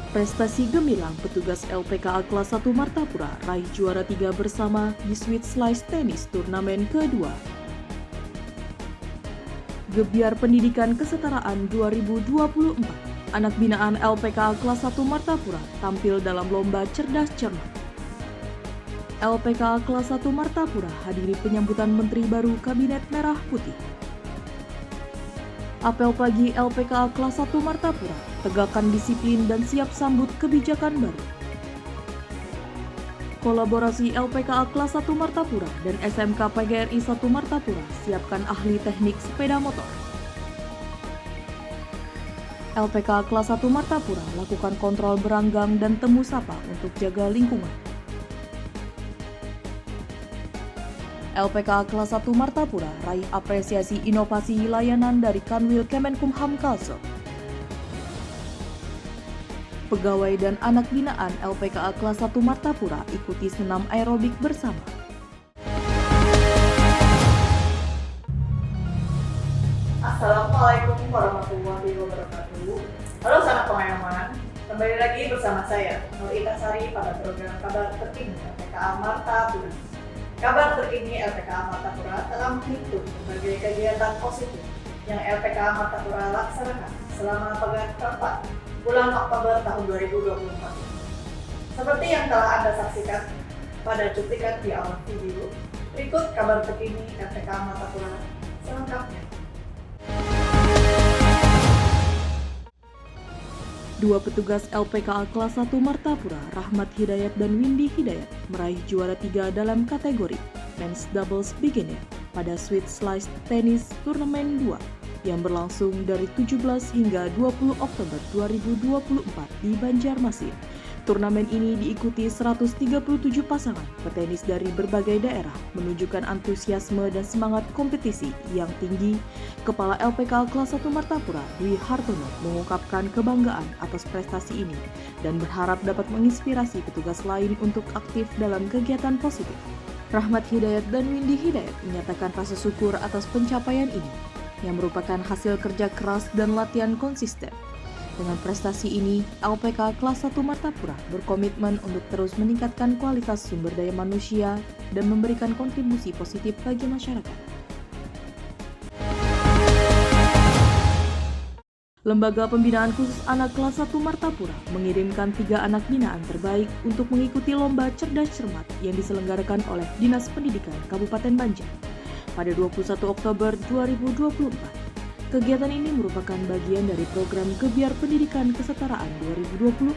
Prestasi gemilang petugas LPKA kelas 1 Martapura raih juara 3 bersama di Sweet Slice Tennis turnamen kedua. Gebiar Pendidikan Kesetaraan 2024, anak binaan LPKA kelas 1 Martapura tampil dalam lomba cerdas cermat. LPKA kelas 1 Martapura hadiri penyambutan Menteri Baru Kabinet Merah Putih. Apel pagi LPKA kelas 1 Martapura, tegakkan disiplin dan siap sambut kebijakan baru. Kolaborasi LPKA kelas 1 Martapura dan SMK PGRI 1 Martapura, siapkan ahli teknik sepeda motor. LPKA kelas 1 Martapura lakukan kontrol beranggang dan temu sapa untuk jaga lingkungan. LPKA kelas 1 Martapura raih apresiasi inovasi layanan dari Kanwil Kemenkumham Kalsel. Pegawai dan anak binaan LPKA kelas 1 Martapura ikuti senam aerobik bersama. Assalamualaikum warahmatullahi wabarakatuh. Halo sanak pengalaman, kembali lagi bersama saya Nur Sari pada program Kabar Terkini LPKA Martapura. Kabar terkini LPKA Martapura telah menghitung berbagai kegiatan positif yang LPKA Martapura laksanakan selama pekan keempat bulan Oktober tahun 2024. Seperti yang telah Anda saksikan pada cuplikan di awal video, berikut kabar terkini LPKA Martapura selengkapnya. Dua petugas LPKA kelas 1 Martapura, Rahmat Hidayat dan Windy Hidayat, meraih juara 3 dalam kategori Men's Doubles Beginner pada Sweet Slice Tennis Turnamen 2 yang berlangsung dari 17 hingga 20 Oktober 2024 di Banjarmasin. Turnamen ini diikuti 137 pasangan petenis dari berbagai daerah, menunjukkan antusiasme dan semangat kompetisi yang tinggi. Kepala LPKA kelas 1 Martapura, Dwi Hartono, mengungkapkan kebanggaan atas prestasi ini dan berharap dapat menginspirasi petugas lain untuk aktif dalam kegiatan positif. Rahmat Hidayat dan Windy Hidayat menyatakan rasa syukur atas pencapaian ini, yang merupakan hasil kerja keras dan latihan konsisten. Dengan prestasi ini, LPKA kelas 1 Martapura berkomitmen untuk terus meningkatkan kualitas sumber daya manusia dan memberikan kontribusi positif bagi masyarakat. Lembaga Pembinaan Khusus Anak kelas 1 Martapura mengirimkan 3 anak binaan terbaik untuk mengikuti lomba cerdas cermat yang diselenggarakan oleh Dinas Pendidikan Kabupaten Banjar pada 21 Oktober 2024. Kegiatan ini merupakan bagian dari program Gebiar Pendidikan Kesetaraan 2024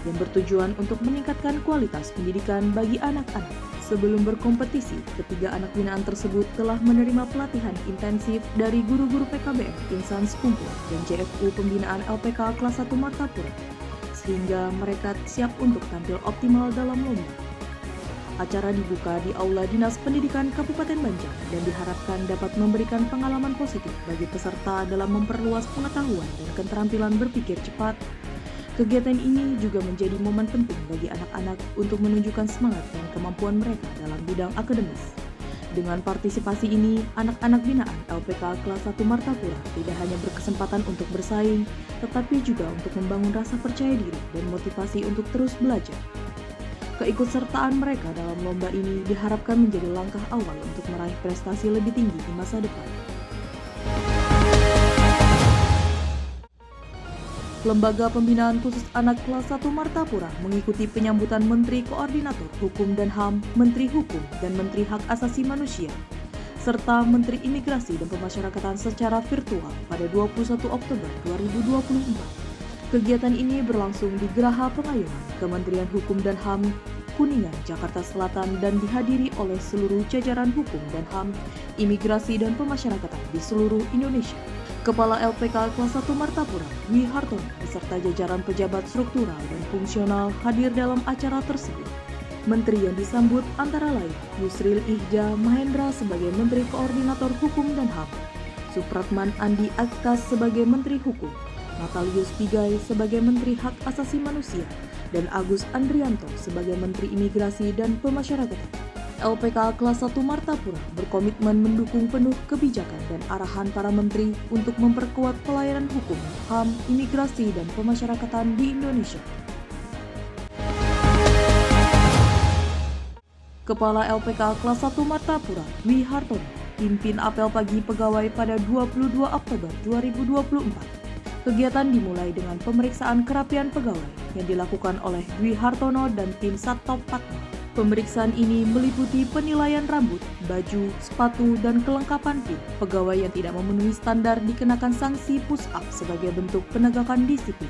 yang bertujuan untuk meningkatkan kualitas pendidikan bagi anak-anak. Sebelum berkompetisi, ketiga anak binaan tersebut telah menerima pelatihan intensif dari guru-guru PKBM, Insan Sekumpul, dan JFU Pembinaan LPKA kelas 1 Martapura, sehingga mereka siap untuk tampil optimal dalam lomba. Acara dibuka di Aula Dinas Pendidikan Kabupaten Banjar dan diharapkan dapat memberikan pengalaman positif bagi peserta dalam memperluas pengetahuan dan keterampilan berpikir cepat. Kegiatan ini juga menjadi momen penting bagi anak-anak untuk menunjukkan semangat dan kemampuan mereka dalam bidang akademis. Dengan partisipasi ini, anak-anak binaan LPKA kelas 1 Martapura tidak hanya berkesempatan untuk bersaing, tetapi juga untuk membangun rasa percaya diri dan motivasi untuk terus belajar. Keikutsertaan mereka dalam lomba ini diharapkan menjadi langkah awal untuk meraih prestasi lebih tinggi di masa depan. Lembaga Pembinaan Khusus Anak kelas 1 Martapura mengikuti penyambutan Menteri Koordinator Hukum dan HAM, Menteri Hukum dan Menteri Hak Asasi Manusia, serta Menteri Imigrasi dan Pemasyarakatan secara virtual pada 21 Oktober 2024. Kegiatan ini berlangsung di Geraha Pengayuman, Kementerian Hukum dan HAM, Kuningan, Jakarta Selatan dan dihadiri oleh seluruh jajaran hukum dan HAM, imigrasi dan pemasyarakatan di seluruh Indonesia. Kepala LPKA kelas 1 Martapura, Dwi Hartono, beserta jajaran pejabat struktural dan fungsional hadir dalam acara tersebut. Menteri yang disambut antara lain Yusril Ihja Mahendra sebagai Menteri Koordinator Hukum dan HAM, Supratman Andi Aktas sebagai Menteri Hukum, Natalius Pigai sebagai Menteri Hak Asasi Manusia, dan Agus Andrianto sebagai Menteri Imigrasi dan Pemasyarakatan. LPKA Kelas 1 Martapura berkomitmen mendukung penuh kebijakan dan arahan para menteri untuk memperkuat pelayanan hukum, HAM, imigrasi, dan pemasyarakatan di Indonesia. Kepala LPKA Kelas 1 Martapura, Dwi Hartono, pimpin apel pagi pegawai pada 22 Oktober 2024. Kegiatan dimulai dengan pemeriksaan kerapian pegawai yang dilakukan oleh Dwi Hartono dan tim Satpol Pp. Pemeriksaan ini meliputi penilaian rambut, baju, sepatu, dan kelengkapan PIN. Pegawai yang tidak memenuhi standar dikenakan sanksi push-up sebagai bentuk penegakan disiplin.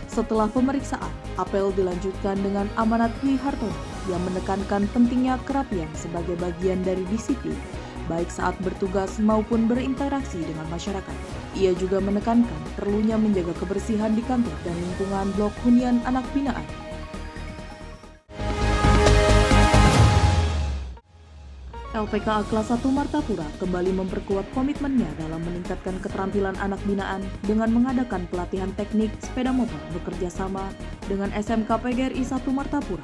Setelah pemeriksaan, apel dilanjutkan dengan amanat Dwi Hartono yang menekankan pentingnya kerapian sebagai bagian dari disiplin, baik saat bertugas maupun berinteraksi dengan masyarakat. Ia juga menekankan perlunya menjaga kebersihan di kantor dan lingkungan blok hunian anak binaan. LPKA Kelas 1 Martapura kembali memperkuat komitmennya dalam meningkatkan keterampilan anak binaan dengan mengadakan pelatihan teknik sepeda motor bekerja sama dengan SMK PGRI 1 Martapura.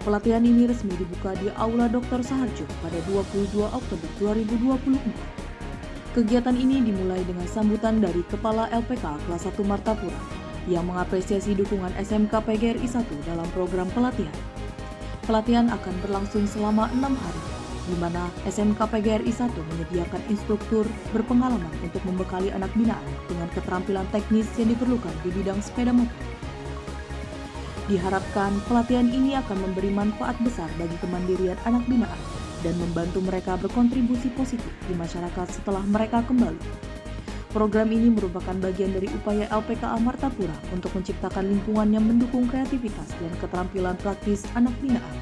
Pelatihan ini resmi dibuka di Aula Dr. Saharjo pada 22 Oktober 2024. Kegiatan ini dimulai dengan sambutan dari Kepala LPKA Kelas 1 Martapura yang mengapresiasi dukungan SMK PGRI 1 dalam program pelatihan. Pelatihan akan berlangsung selama 6 hari, di mana SMK PGRI 1 menyediakan instruktur berpengalaman untuk membekali anak binaan dengan keterampilan teknis yang diperlukan di bidang sepeda motor. Diharapkan pelatihan ini akan memberi manfaat besar bagi kemandirian anak binaan dan membantu mereka berkontribusi positif di masyarakat setelah mereka kembali. Program ini merupakan bagian dari upaya LPKA Martapura untuk menciptakan lingkungan yang mendukung kreativitas dan keterampilan praktis anak binaan.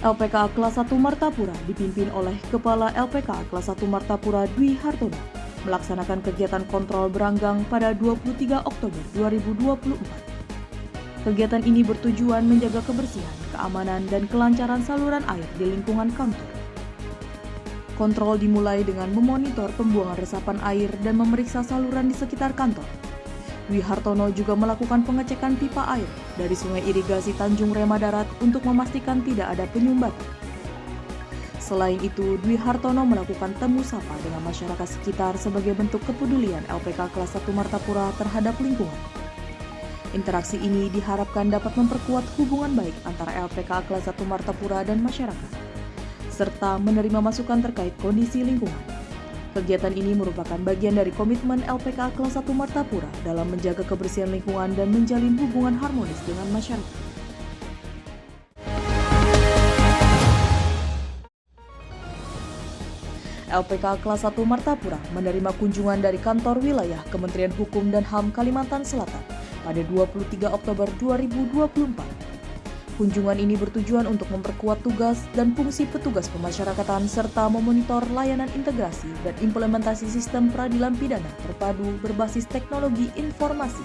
LPKA Kelas 1 Martapura dipimpin oleh Kepala LPKA Kelas 1 Martapura Dwi Hartono melaksanakan kegiatan kontrol beranggang pada 23 Oktober 2024. Kegiatan ini bertujuan menjaga kebersihan, keamanan, dan kelancaran saluran air di lingkungan kantor. Kontrol dimulai dengan memonitor pembuangan resapan air dan memeriksa saluran di sekitar kantor. Dwi Hartono juga melakukan pengecekan pipa air dari Sungai Irigasi Tanjung Rema Darat untuk memastikan tidak ada penyumbatan. Selain itu, Dwi Hartono melakukan temu sapa dengan masyarakat sekitar sebagai bentuk kepedulian LPKA Kelas 1 Martapura terhadap lingkungan. Interaksi ini diharapkan dapat memperkuat hubungan baik antara LPKA Kelas 1 Martapura dan masyarakat, serta menerima masukan terkait kondisi lingkungan. Kegiatan ini merupakan bagian dari komitmen LPKA Kelas 1 Martapura dalam menjaga kebersihan lingkungan dan menjalin hubungan harmonis dengan masyarakat. LPKA Kelas 1 Martapura menerima kunjungan dari kantor wilayah Kementerian Hukum dan HAM Kalimantan Selatan pada 23 Oktober 2024. Kunjungan ini bertujuan untuk memperkuat tugas dan fungsi petugas pemasyarakatan serta memonitor layanan integrasi dan implementasi sistem peradilan pidana terpadu berbasis teknologi informasi.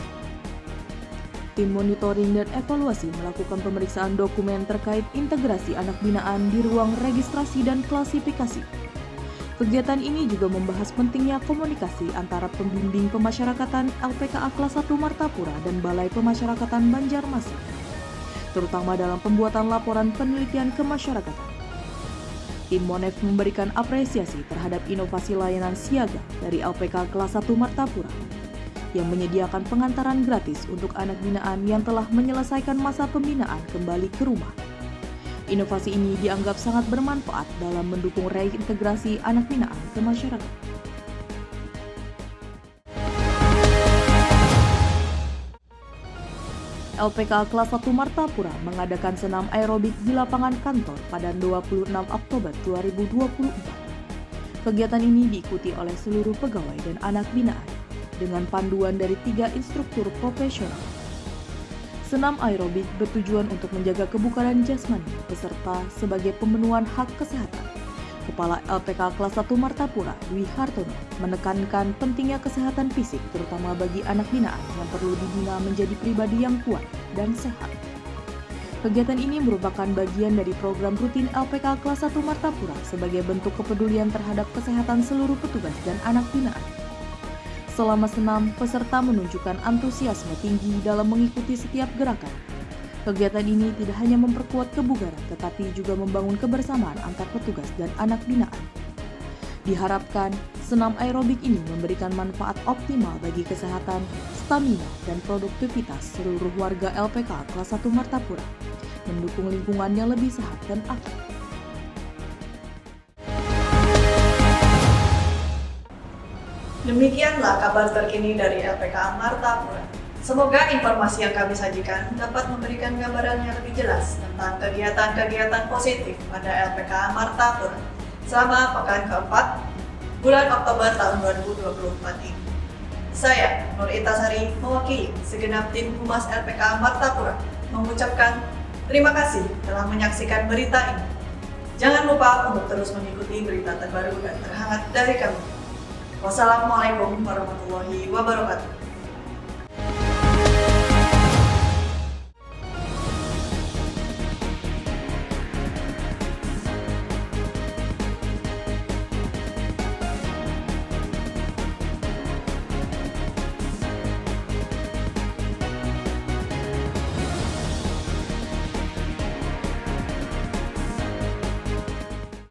Tim monitoring dan evaluasi melakukan pemeriksaan dokumen terkait integrasi anak binaan di ruang registrasi dan klasifikasi. Kegiatan ini juga membahas pentingnya komunikasi antara pembimbing pemasyarakatan LPKA Kelas 1 Martapura dan Balai Pemasyarakatan Banjarmasin, terutama dalam pembuatan laporan penelitian kemasyarakatan. Tim Monef memberikan apresiasi terhadap inovasi layanan siaga dari LPKA Kelas 1 Martapura yang menyediakan pengantaran gratis untuk anak binaan yang telah menyelesaikan masa pembinaan kembali ke rumah. Inovasi ini dianggap sangat bermanfaat dalam mendukung reintegrasi anak binaan ke masyarakat. LPKA Kelas 1 Martapura mengadakan senam aerobik di lapangan kantor pada 26 Oktober 2024. Kegiatan ini diikuti oleh seluruh pegawai dan anak binaan dengan panduan dari 3 instruktur profesional. Senam aerobik bertujuan untuk menjaga kebugaran jasmani peserta sebagai pemenuhan hak kesehatan. Kepala LPKA Kelas 1 Martapura, Dwi Hartono, menekankan pentingnya kesehatan fisik terutama bagi anak binaan yang perlu dibina menjadi pribadi yang kuat dan sehat. Kegiatan ini merupakan bagian dari program rutin LPKA Kelas 1 Martapura sebagai bentuk kepedulian terhadap kesehatan seluruh petugas dan anak binaan. Selama senam, peserta menunjukkan antusiasme tinggi dalam mengikuti setiap gerakan. Kegiatan ini tidak hanya memperkuat kebugaran, tetapi juga membangun kebersamaan antar petugas dan anak binaan. Diharapkan, senam aerobik ini memberikan manfaat optimal bagi kesehatan, stamina, dan produktivitas seluruh warga LPK kelas 1 Martapura, mendukung lingkungan yang lebih sehat dan aktif. Demikianlah kabar terkini dari LPK Martapura. Semoga informasi yang kami sajikan dapat memberikan gambaran yang lebih jelas tentang kegiatan-kegiatan positif pada LPK Martapura selama pekan keempat bulan Oktober tahun 2024 ini. Saya, Nur Itasari, mewakili segenap tim Humas LPK Martapura mengucapkan terima kasih telah menyaksikan berita ini. Jangan lupa untuk terus mengikuti berita terbaru dan terhangat dari kami. Wassalamualaikum warahmatullahi wabarakatuh.